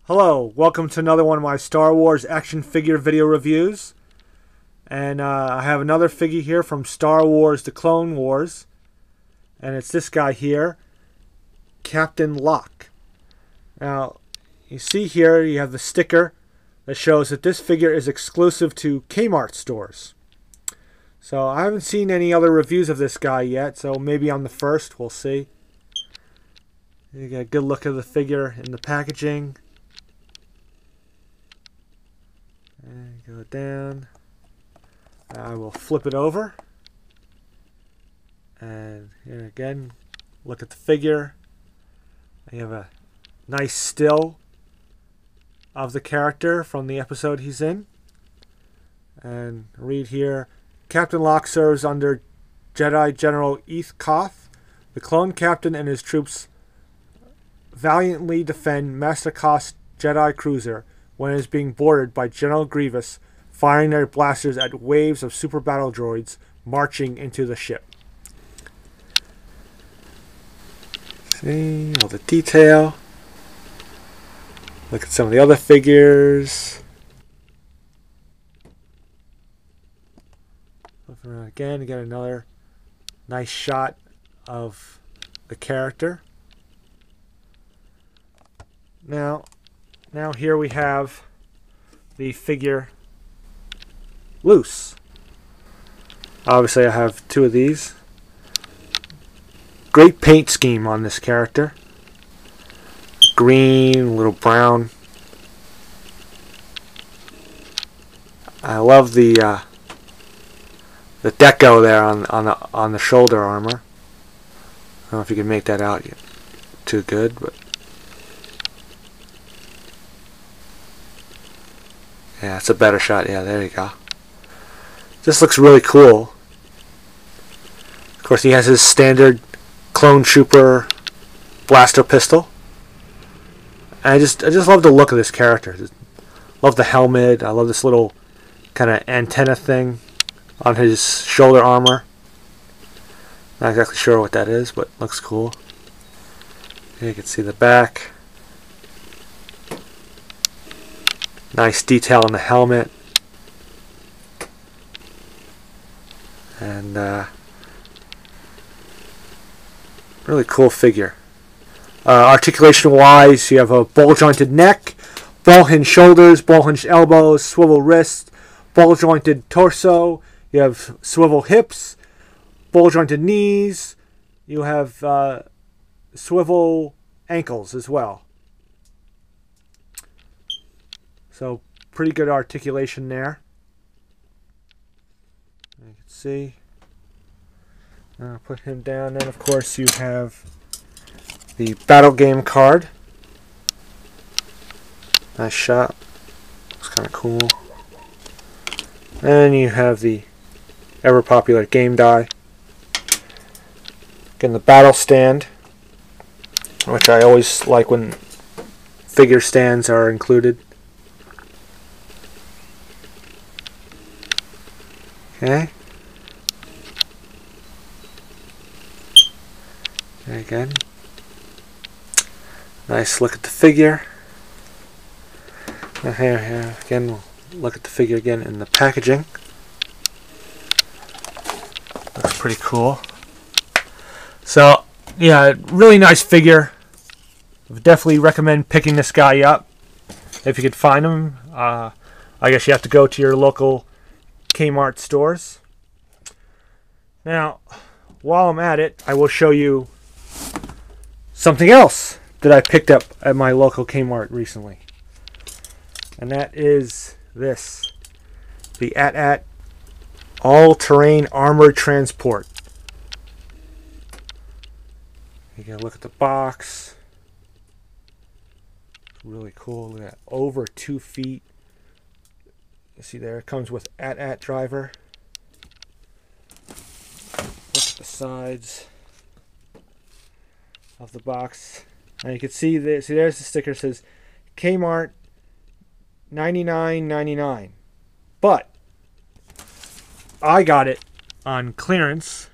Hello, welcome to another one of my Star Wars action figure video reviews. And I have another figure here from Star Wars The Clone Wars. And it's this guy here, Captain Locke. Now, you see here you have the sticker that shows that this figure is exclusive to Kmart stores. So I haven't seen any other reviews of this guy yet, so maybe I'm the first, we'll see. You get a good look at the figure in the packaging. And go down. I will flip it over. And here again, look at the figure. You have a nice still of the character from the episode he's in. And read here, Captain Locke serves under Jedi General Eth Koth. The clone captain and his troops valiantly defend Master Koth's Jedi cruiser when it is being boarded by General Grievous, firing their blasters at waves of super battle droids marching into the ship. See all the detail. Look at some of the other figures. Flip around again to get another nice shot of the character. Now here we have the figure loose. Obviously I have two of these. Great paint scheme on this character. Green, a little brown. I love the deco there on the shoulder armor. I don't know if you can make that out yet. Too good, but yeah, it's a better shot. Yeah, there you go. This looks really cool. Of course, he has his standard clone trooper blaster pistol. And I just love the look of this character. Just love the helmet. I love this little kind of antenna thing on his shoulder armor. Not exactly sure what that is, but looks cool. Here you can see the back. Nice detail on the helmet. And really cool figure. Articulation wise, you have a ball jointed neck, ball hinged shoulders, ball hinged elbows, swivel wrists, ball jointed torso. You have swivel hips, ball jointed knees. You have swivel ankles as well. So pretty good articulation there. You can see. I'll put him down. Then of course you have the battle game card. Nice shot. Looks kind of cool. And you have the ever popular game die. Again, the battle stand, which I always like when figure stands are included. Okay. There again. Nice look at the figure. Here again, we'll look at the figure again in the packaging. Looks pretty cool. So, yeah, really nice figure. Would definitely recommend picking this guy up if you could find him. I guess you have to go to your local Kmart stores. Now, while I'm at it, I will show you something else that I picked up at my local Kmart recently. And that is this. The AT-AT All-Terrain Armored Transport. You can look at the box. It's really cool. Look at that. Over 2 feet. You see there, it comes with AT-AT driver. Look at the sides of the box. And you can see this. See, there's the sticker that says Kmart $99.99. But I got it on clearance.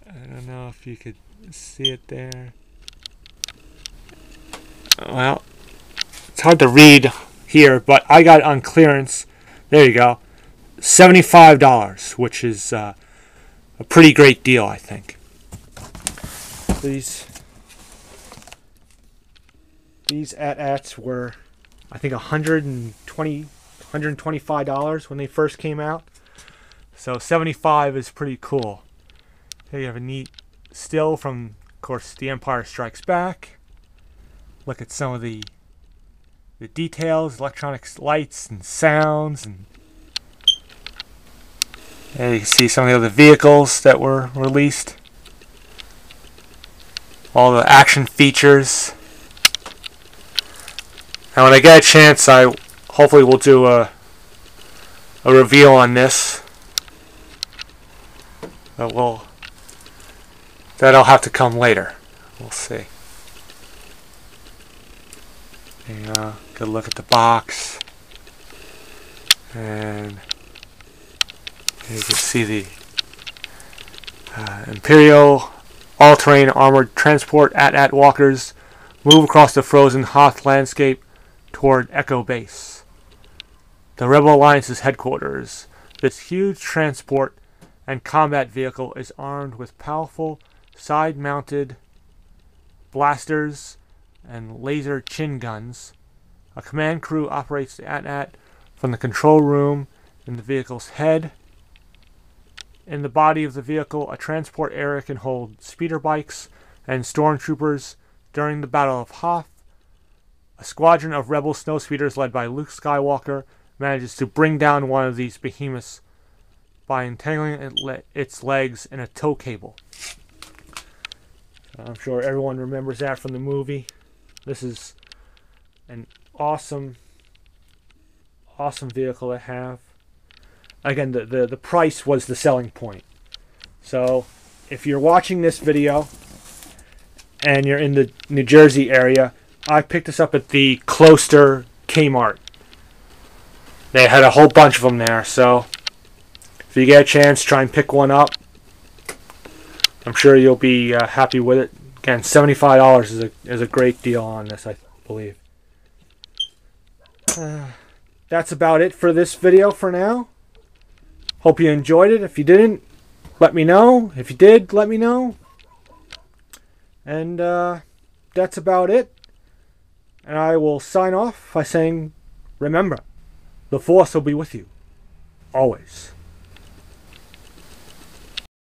I don't know if you could see it there. well, it's hard to read here, but I got it on clearance. There you go. $75, which is a pretty great deal, I think. These AT-ATs were, I think, $125 when they first came out. So 75 is pretty cool. Here you have a neat still from, of course, The Empire Strikes Back. Look at some of the details, electronic lights and sounds, and there you can see some of the other vehicles that were released. All the action features. And when I get a chance, I hopefully will do a reveal on this. But that'll have to come later. We'll see. Good look at the box. And here you can see the Imperial all-terrain armored transport AT-AT walkers move across the frozen Hoth landscape toward Echo Base, the Rebel Alliance's headquarters. This huge transport and combat vehicle is armed with powerful side-mounted blasters and laser chin guns. A command crew operates the AT-AT from the control room in the vehicle's head. In the body of the vehicle, a transport area can hold speeder bikes and stormtroopers. During the Battle of Hoth, a squadron of rebel snowspeeders led by Luke Skywalker manages to bring down one of these behemoths by entangling its legs in a tow cable. I'm sure everyone remembers that from the movie. This is an awesome vehicle to have. Again, the price was the selling point. So if you're watching this video and you're in the New Jersey area, I picked this up at the Closter Kmart. They had a whole bunch of them there, so if you get a chance, try and pick one up. I'm sure you'll be happy with it. Again, $75 is a great deal on this, I believe. That's about it for this video for now. Hope you enjoyed it. If you didn't, let me know. If you did, let me know. And that's about it. And I will sign off by saying, remember, the Force will be with you. Always.